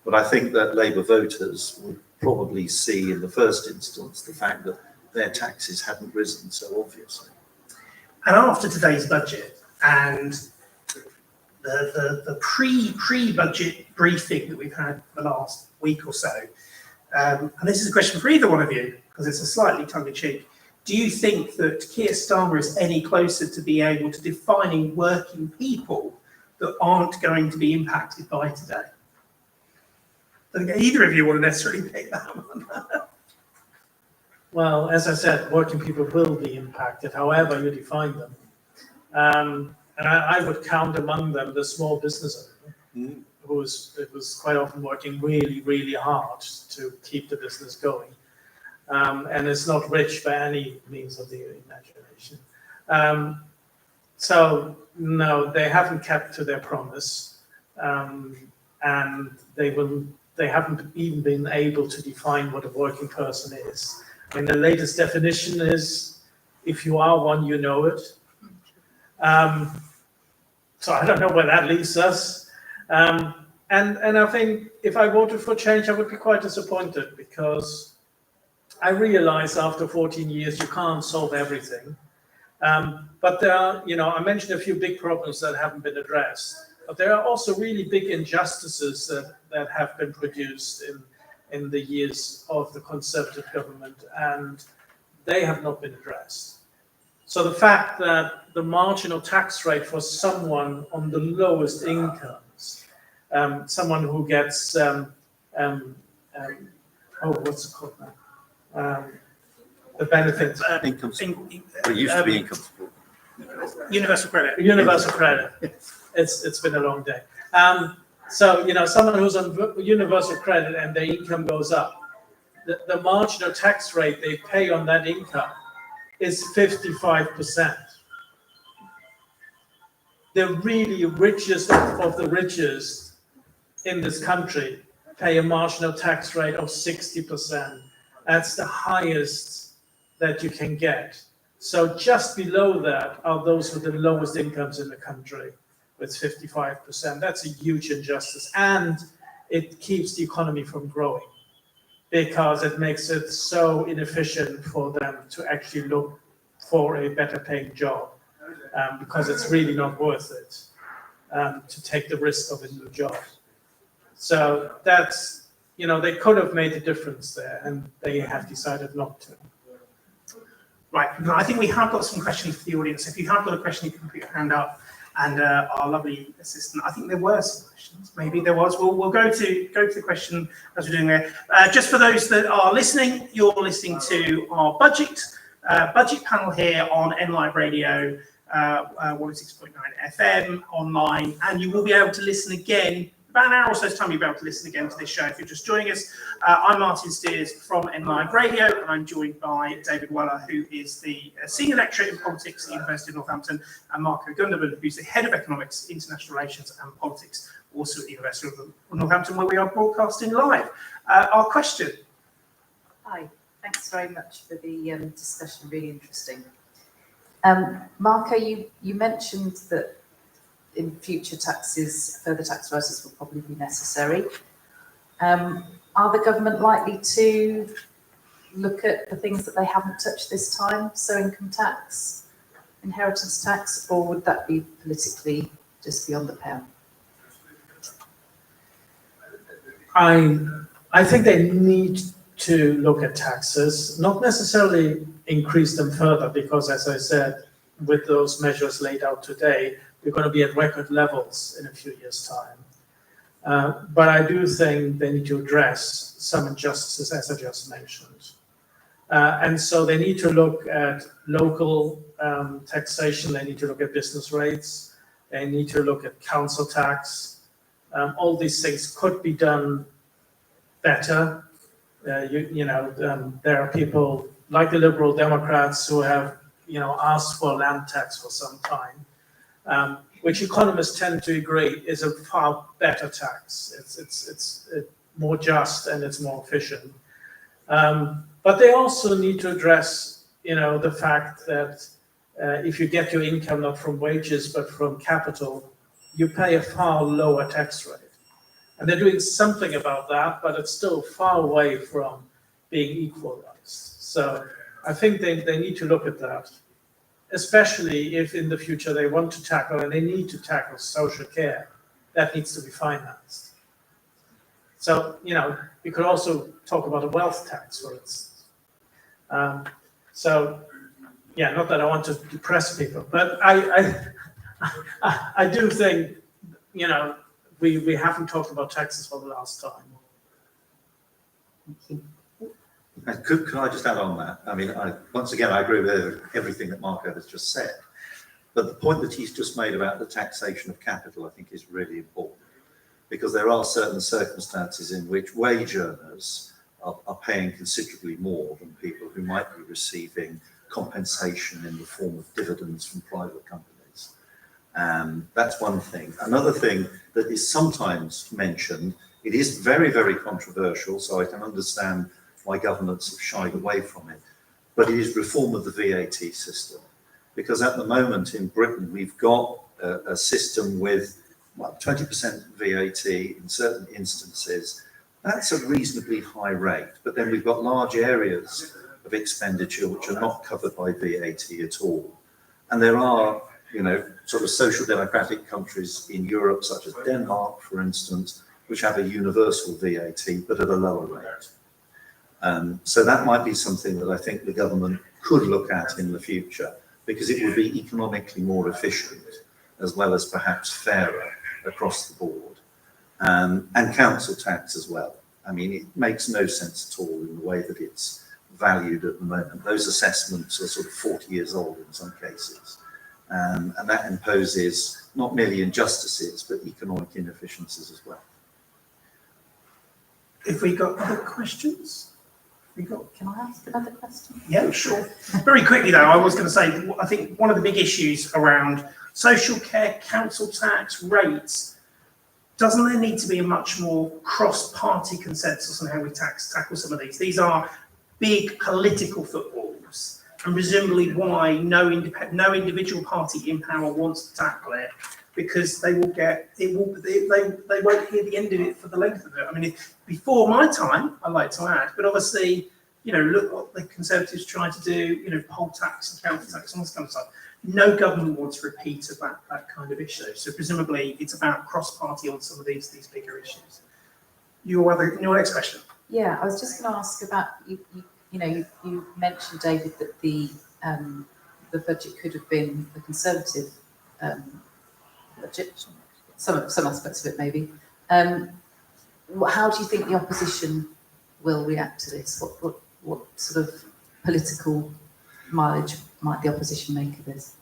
But I think that Labour voters would probably see in the first instance the fact that their taxes hadn't risen so obviously. And after today's budget and the pre-budget briefing that we've had the last week or so, and this is a question for either one of you, because it's a slightly tongue-in-cheek, do you think that Keir Starmer is any closer to being able to defining working people that aren't going to be impacted by today? I don't think either of you want to necessarily pick that one. Well, as I said, working people will be impacted, however you define them. And I would count among them the small business owner, who was quite often working really, really hard to keep the business going. And it's not rich by any means of the imagination. So, no, they haven't kept to their promise. And they haven't even been able to define what a working person is. I mean, the latest definition is, if you are one, you know it. So I don't know where that leaves us. And I think if I voted for change, I would be quite disappointed, because I realize after 14 years, you can't solve everything. But there are, I mentioned a few big problems that haven't been addressed. But there are also really big injustices that have been produced in the years of the Conservative government, and they have not been addressed. So the fact that the marginal tax rate for someone on the lowest incomes, someone who gets, what's it called now? The benefit. Income support. It used to be income support. Universal credit. Universal credit. It's been a long day. So, someone who's on universal credit and their income goes up, the marginal tax rate they pay on that income is 55%. The really richest of the richest in this country pay a marginal tax rate of 60%. That's the highest that you can get. So just below that are those with the lowest incomes in the country, with 55%. That's a huge injustice, and it keeps the economy from growing, because it makes it so inefficient for them to actually look for a better paying job, because it's really not worth it to take the risk of a new job. So that's, they could have made a difference there, and they have decided not to. Right, I think we have got some questions for the audience. If you have got a question, you can put your hand up, and our lovely assistant, I think there were some questions. Maybe there was. We'll go to the question as we're doing there. Just for those that are listening, you're listening to our budget panel here on NLive Radio, 106.9 FM online, and you will be able to listen again. About an hour or so's time, you'll be able to listen again to this show if you're just joining us. I'm Martin Steers from NLive Radio, and I'm joined by David Weller, who is the Senior Lecturer in Politics at the University of Northampton, and Marco Gunderman, who's the Head of Economics, International Relations and Politics, also at the University of Northampton, where we are broadcasting live. Our question. Hi, thanks very much for the discussion, really interesting. Marco, you mentioned that in future taxes, further tax rises will probably be necessary. Are the government likely to look at the things that they haven't touched this time, so income tax, inheritance tax, or would that be politically just beyond the pale? I think they need to look at taxes, not necessarily increase them further, because as I said, with those measures laid out today, we're going to be at record levels in a few years' time. But I do think they need to address some injustices, as I just mentioned. And so they need to look at local taxation, they need to look at business rates, they need to look at council tax. All these things could be done better. There are people like the Liberal Democrats who have, asked for land tax for some time, which economists tend to agree is a far better tax. It's more just and it's more efficient. But they also need to address, the fact that if you get your income not from wages but from capital, you pay a far lower tax rate. And they're doing something about that, but it's still far away from being equalized. So I think they need to look at that, especially if in the future they want to tackle, and they need to tackle social care. That needs to be financed. So, you could also talk about a wealth tax, for instance. Not that I want to depress people, but I do think, we haven't talked about taxes for the last time. And could I just add on that? I mean, once again, I agree with everything that Marco has just said. But the point that he's just made about the taxation of capital, I think, is really important. Because there are certain circumstances in which wage earners are paying considerably more than people who might be receiving compensation in the form of dividends from private companies. That's one thing. Another thing that is sometimes mentioned, it is very, very controversial, so I can understand why governments have shied away from it, but it is reform of the VAT system. Because at the moment in Britain, we've got a system with 20% VAT in certain instances. That's a reasonably high rate, but then we've got large areas of expenditure which are not covered by VAT at all. And there are, sort of social democratic countries in Europe, such as Denmark, for instance, which have a universal VAT, but at a lower rate. So that might be something that I think the government could look at in the future, because it would be economically more efficient, as well as perhaps fairer across the board. And council tax as well. I mean, it makes no sense at all in the way that it's valued at the moment. Those assessments are sort of 40 years old in some cases. And that imposes not merely injustices, but economic inefficiencies as well. If we got other questions? Can I ask another question? Yeah, sure. Very quickly though, I was going to say, I think one of the big issues around social care, council tax, rates, doesn't there need to be a much more cross-party consensus on how we tackle some of these? These are big political footballs, and presumably why no individual party in power wants to tackle it, because they won't hear the end of it for the length of it. I mean, before my time, I like to add, but obviously, look what the Conservatives tried to do, poll tax and council tax and all this kind of stuff. No government wants a repeat of that kind of issue. So presumably it's about cross-party on some of these bigger issues. Your next question. Yeah, I was just going to ask about, you mentioned, David, that the budget could have been a Conservative budget, some aspects of it maybe. How do you think the opposition will react to this? What sort of political mileage might the opposition make of this?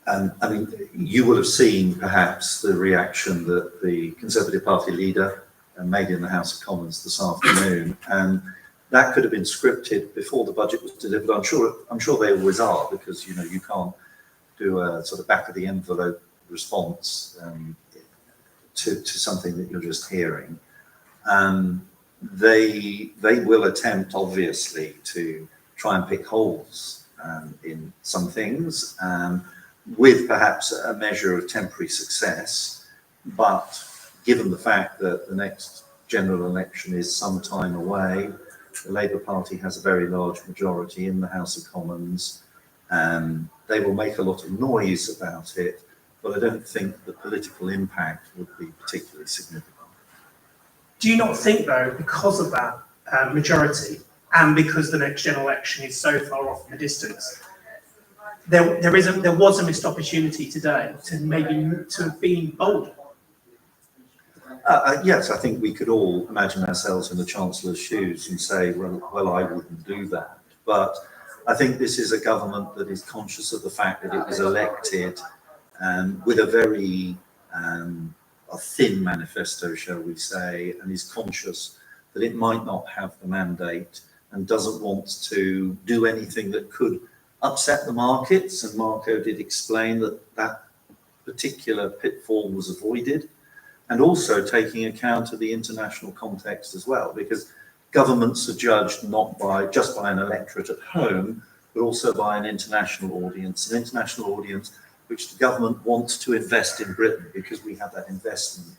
I mean, you will have seen perhaps the reaction that the Conservative Party leader made in the House of Commons this afternoon, and that could have been scripted before the budget was delivered. I'm sure they always are, because you can't do a sort of back of the envelope response to something that you're just hearing. They will attempt, obviously, to try and pick holes in some things, with perhaps a measure of temporary success. But given the fact that the next general election is some time away. The Labour Party has a very large majority in the House of Commons. They will make a lot of noise about it, but I don't think the political impact would be particularly significant. Do you not think, though, because of that majority, and because the next general election is so far off in the distance, there was a missed opportunity today to have been bolder? Yes, I think we could all imagine ourselves in the Chancellor's shoes and say, well, I wouldn't do that. But I think this is a government that is conscious of the fact that it was elected with a very a thin manifesto, shall we say, and is conscious that it might not have the mandate and doesn't want to do anything that could upset the markets. And Marco did explain that that particular pitfall was avoided, and also taking account of the international context as well, because governments are judged not just by an electorate at home, but also by an international audience which the government wants to invest in Britain, because we had that investment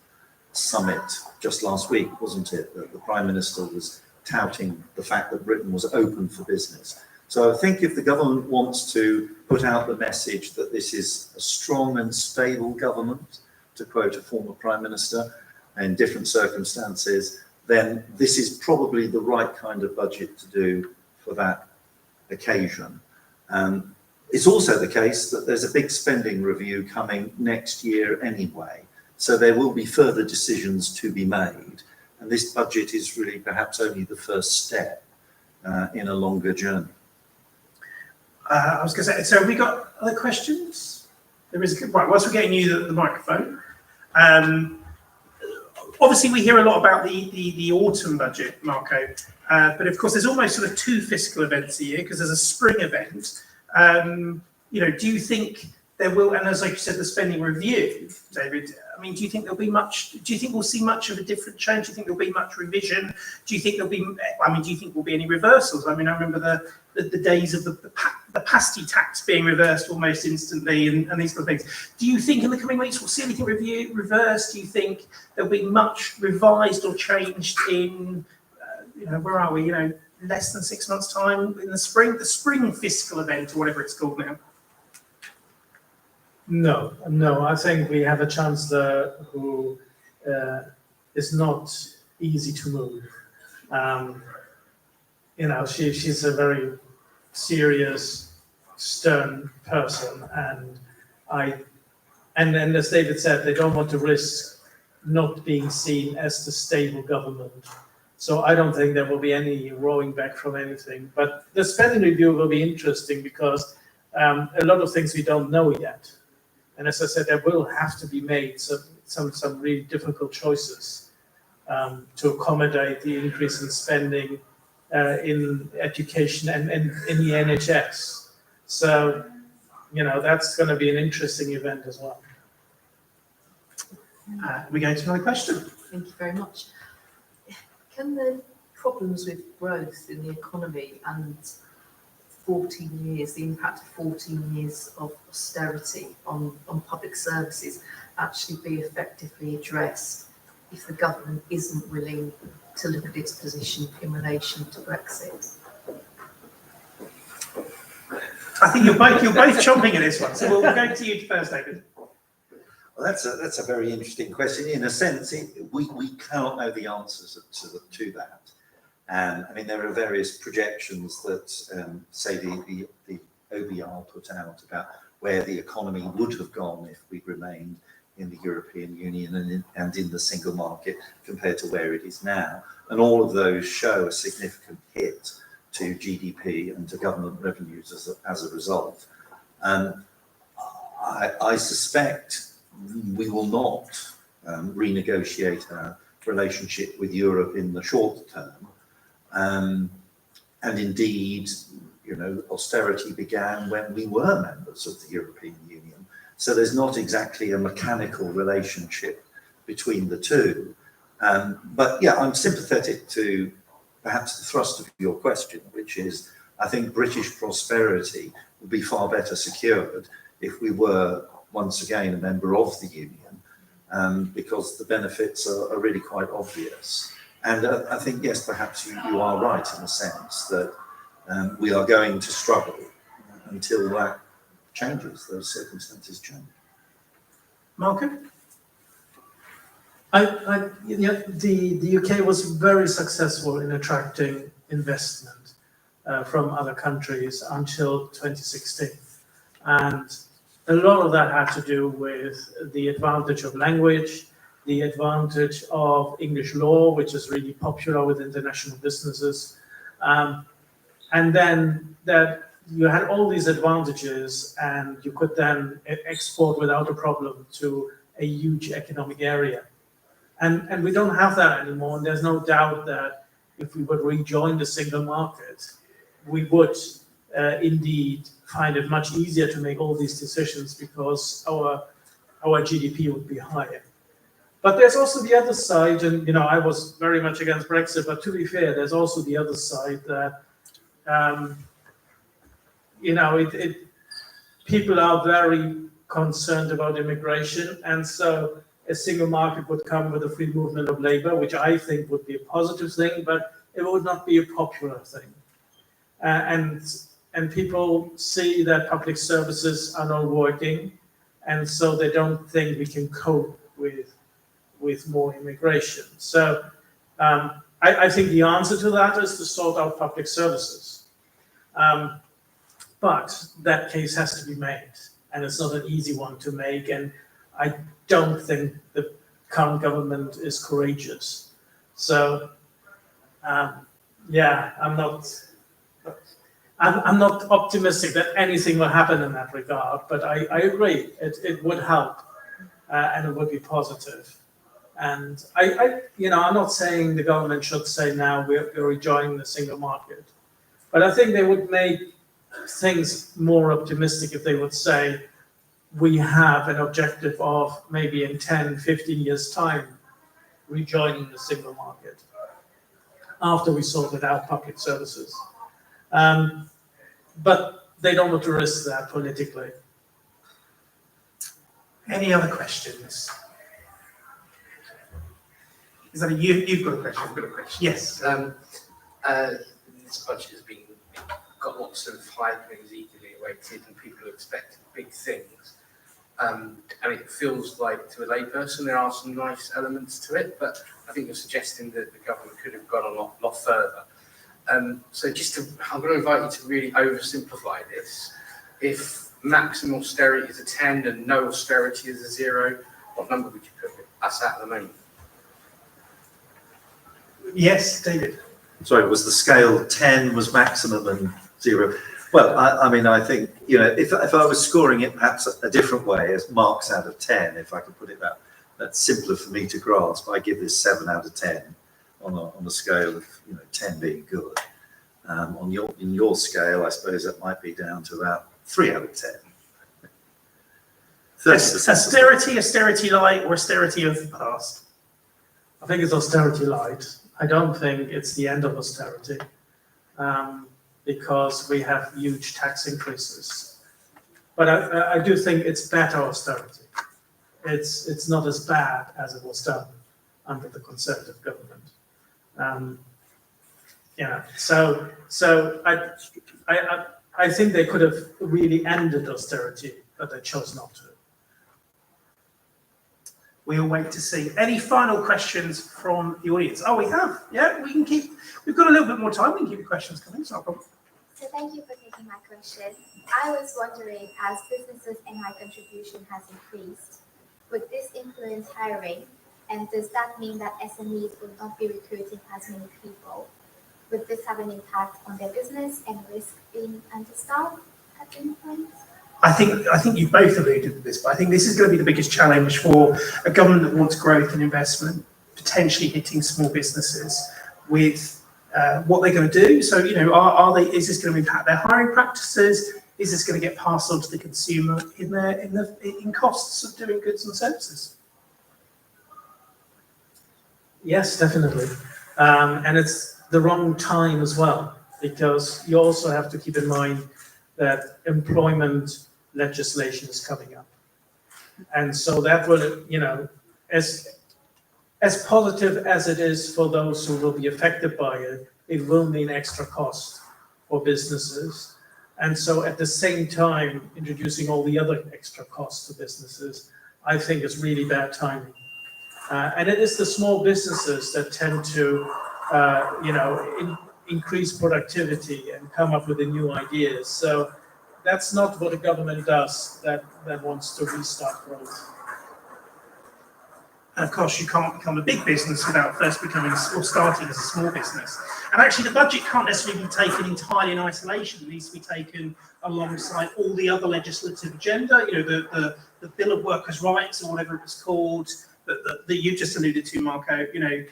summit just last week, wasn't it? That the Prime Minister was touting the fact that Britain was open for business. So I think if the government wants to put out the message that this is a strong and stable government, to quote a former Prime Minister, in different circumstances, then this is probably the right kind of budget to do for that occasion. It's also the case that there's a big spending review coming next year anyway, so there will be further decisions to be made, and this budget is really perhaps only the first step in a longer journey. I was going to say, so have we got other questions? There is, right, whilst we're getting you the microphone. Obviously, we hear a lot about the autumn budget, Marco, but of course, there's almost sort of two fiscal events a year, because there's a spring event. Do you think there will, and as like you said, the spending review, David, I mean, do you think we'll see much of a different change? Do you think there'll be much revision? Do you think do you think there'll be any reversals? I mean, I remember the days of the pasty tax being reversed almost instantly and these kind of things. Do you think in the coming weeks we'll see anything reversed? Do you think there'll be much revised or changed in, where are we, less than 6 months' time in the spring fiscal event or whatever it's called now? No, I think we have a Chancellor who is not easy to move. She's a very serious, stern person, and as David said, they don't want to risk not being seen as the stable government. So I don't think there will be any rowing back from anything. But the spending review will be interesting because a lot of things we don't know yet. And as I said, there will have to be made some really difficult choices to accommodate the increase in spending in education and in the NHS. So, that's going to be an interesting event as well. We're going to another question. Thank you very much. Can the problems with growth in the economy and the impact of 14 years of austerity on public services actually be effectively addressed if the government isn't willing to look at its position in relation to Brexit? I think you're both chomping at this one, so we'll go to you first, David. Well, that's a very interesting question. In a sense, we cannot know the answers to that. I mean, there are various projections that say the OBR put out about where the economy would have gone if we'd remained in the European Union and in the single market compared to where it is now. And all of those show a significant hit to GDP and to government revenues as a result. I suspect we will not renegotiate our relationship with Europe in the short term. And indeed, austerity began when we were members of the European Union. So there's not exactly a mechanical relationship between the two. But yeah, I'm sympathetic to perhaps the thrust of your question, which is, I think British prosperity would be far better secured if we were once again a member of the Union, because the benefits are really quite obvious. And I think, yes, perhaps you are right in the sense that we are going to struggle until that changes, those circumstances change. Malcolm? The UK was very successful in attracting investment from other countries until 2016. And a lot of that had to do with the advantage of language, the advantage of English law, which is really popular with international businesses. And then that you had all these advantages and you could then export without a problem to a huge economic area. And we don't have that anymore. And there's no doubt that if we would rejoin the single market, we would indeed find it much easier to make all these decisions because our GDP would be higher. But there's also the other side, and I was very much against Brexit, but to be fair, there's also the other side that people are very concerned about immigration, and so a single market would come with a free movement of labor, which I think would be a positive thing, but it would not be a popular thing. And people see that public services are not working, and so they don't think we can cope with more immigration. So I think the answer to that is to sort out public services. But that case has to be made, and it's not an easy one to make, and I don't think the current government is courageous. So, I'm not optimistic that anything will happen in that regard, but I agree, it would help, and it would be positive. And I'm not saying the government should say now we're rejoining the single market, but I think they would make things more optimistic if they would say we have an objective of maybe in 10, 15 years time rejoining the single market after we sorted out public services. But they don't want to risk that politically. Any other questions? Is that you've got a question? I've got a question. Yes. This budget has got lots of hype and is eagerly awaited, and people are expecting big things. And it feels like, to a layperson, there are some nice elements to it, but I think you're suggesting that the government could have gone a lot further. So I'm going to invite you to really oversimplify this. If maximum austerity is a 10 and no austerity is a 0, what number would you put us at the moment? Yes, David. Sorry, was the scale 10 was maximum and 0? Well, I think, if I was scoring it perhaps a different way, as marks out of 10, if I could put it that's simpler for me to grasp. I give this 7 out of 10 on a scale of 10 being good. In your scale, I suppose that might be down to about 3 out of 10. Austerity light or austerity of the past? I think it's austerity light. I don't think it's the end of austerity. Because we have huge tax increases. But I do think it's better austerity. It's not as bad as it was done under the Conservative government. So I think they could have really ended austerity, but they chose not to. We'll wait to see. Any final questions from the audience? Oh, we have. Yeah, we've got a little bit more time. We can keep the questions coming. It's not a problem. So thank you for taking my question. I was wondering, as businesses' NI contribution has increased, would this influence hiring? And does that mean that SMEs will not be recruiting as many people? Would this have an impact on their business and risk being understaffed at any point? I think you both alluded to this, but I think this is going to be the biggest challenge for a government that wants growth and investment, potentially hitting small businesses with what they're going to do. So, is this going to impact their hiring practices? Is this going to get passed on to the consumer in costs of doing goods and services? Yes, definitely. And it's the wrong time as well, because you also have to keep in mind that employment legislation is coming up. And so that will, as positive as it is for those who will be affected by it, it will mean extra cost for businesses. And so at the same time, introducing all the other extra costs to businesses, I think is really bad timing. And it is the small businesses that tend to, increase productivity and come up with the new ideas. So that's not what a government does that wants to restart growth. And of course, you can't become a big business without first becoming or starting as a small business. And actually, the budget can't necessarily be taken entirely in isolation. It needs to be taken alongside all the other legislative agenda. You know, the Bill of Workers' Rights or whatever it was called that you just alluded to, Marco. You know,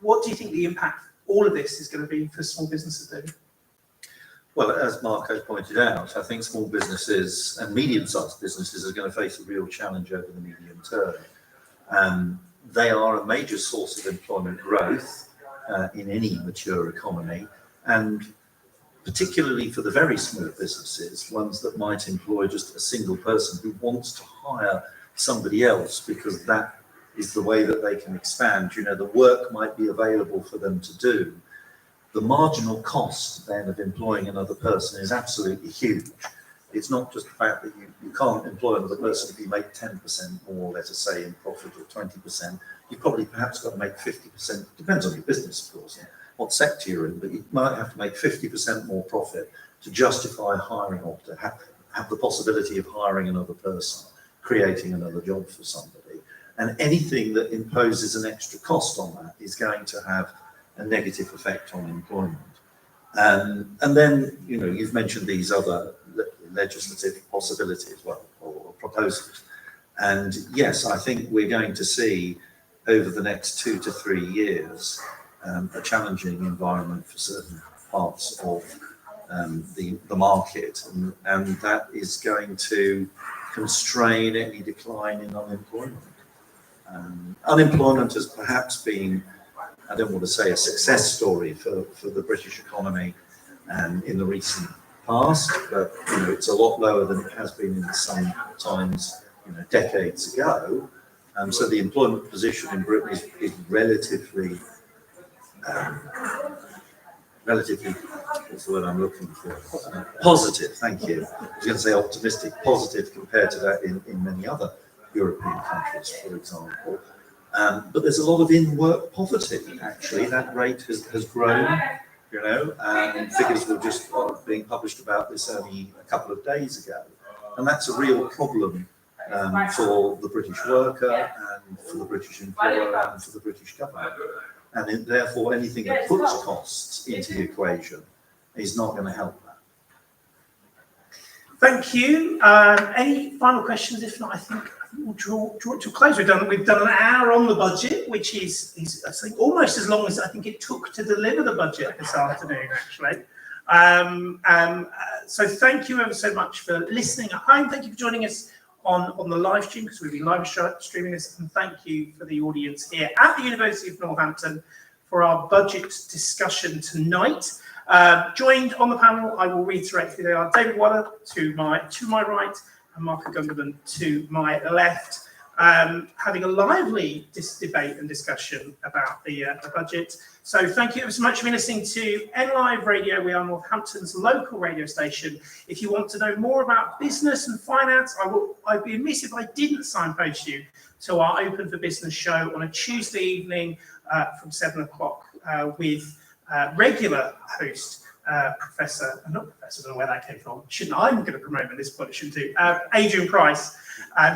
what do you think the impact of all of this is going to be for small businesses, David? Well, as Marco pointed out, I think small businesses and medium-sized businesses are going to face a real challenge over the medium term. They are a major source of employment growth in any mature economy, and particularly for the very small businesses, ones that might employ just a single person who wants to hire somebody else because that is the way that they can expand. You know, the work might be available for them to do. The marginal cost then of employing another person is absolutely huge. It's not just the fact that you can't employ another person if you make 10% more, let us say, in profit, or 20%. You've probably perhaps got to make 50%, depends on your business, of course, and what sector you're in, but you might have to make 50% more profit to justify hiring or to have the possibility of hiring another person, creating another job for somebody. And anything that imposes an extra cost on that is going to have a negative effect on employment. And then, you know, you've mentioned these other legislative possibilities, well, or proposals. And yes, I think we're going to see over the next 2 to 3 years a challenging environment for certain parts of the market, and that is going to constrain any decline in unemployment. Unemployment has perhaps been, I don't want to say a success story for the British economy in the recent past, but you know, it's a lot lower than it has been in some times, you know, decades ago. So the employment position in Britain is relatively, what's the word I'm looking for? Positive, thank you. I was going to say optimistic, positive compared to that in many other European countries, for example. But there's a lot of in-work poverty, actually. That rate has grown, you know, and figures were just being published about this only a couple of days ago. And that's a real problem for the British worker and for the British employer and for the British government. And therefore, anything that puts costs into the equation is not going to help that. Thank you. Any final questions? If not, I think we'll draw it to a close. We've done an hour on the budget, which is I think almost as long as I think it took to deliver the budget this afternoon, actually. So thank you ever so much for listening at home. Thank you for joining us on the live stream, because we'll be live streaming this, and thank you for the audience here at the University of Northampton for our budget discussion tonight. Joined on the panel, I will reiterate who they are: David Waller to my right, and Marco Gunderman to my left, having a lively debate and discussion about the budget. So thank you ever so much for listening to NLive Radio. We are Northampton's local radio station. If you want to know more about business and finance, I'd be amiss if I didn't signpost you to our Open for Business show on a Tuesday evening from 7 o'clock with regular host, not Professor, I don't know where that came from. I'm going to promote him at this point, shouldn't do. Adrian Price,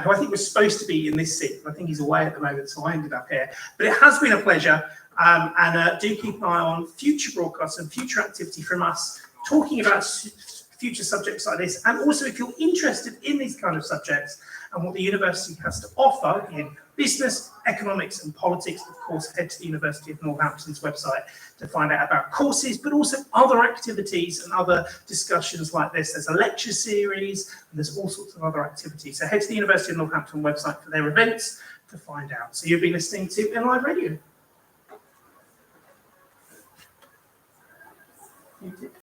who I think was supposed to be in this seat, but I think he's away at the moment, so I ended up here. But it has been a pleasure, and do keep an eye on future broadcasts and future activity from us, talking about future subjects like this. And also, if you're interested in these kind of subjects and what the university has to offer in business, economics and politics, of course, head to the University of Northampton's website to find out about courses, but also other activities and other discussions like this. There's a lecture series, and there's all sorts of other activities. So head to the University of Northampton website for their events to find out. So you've been listening to NLive Radio. You did.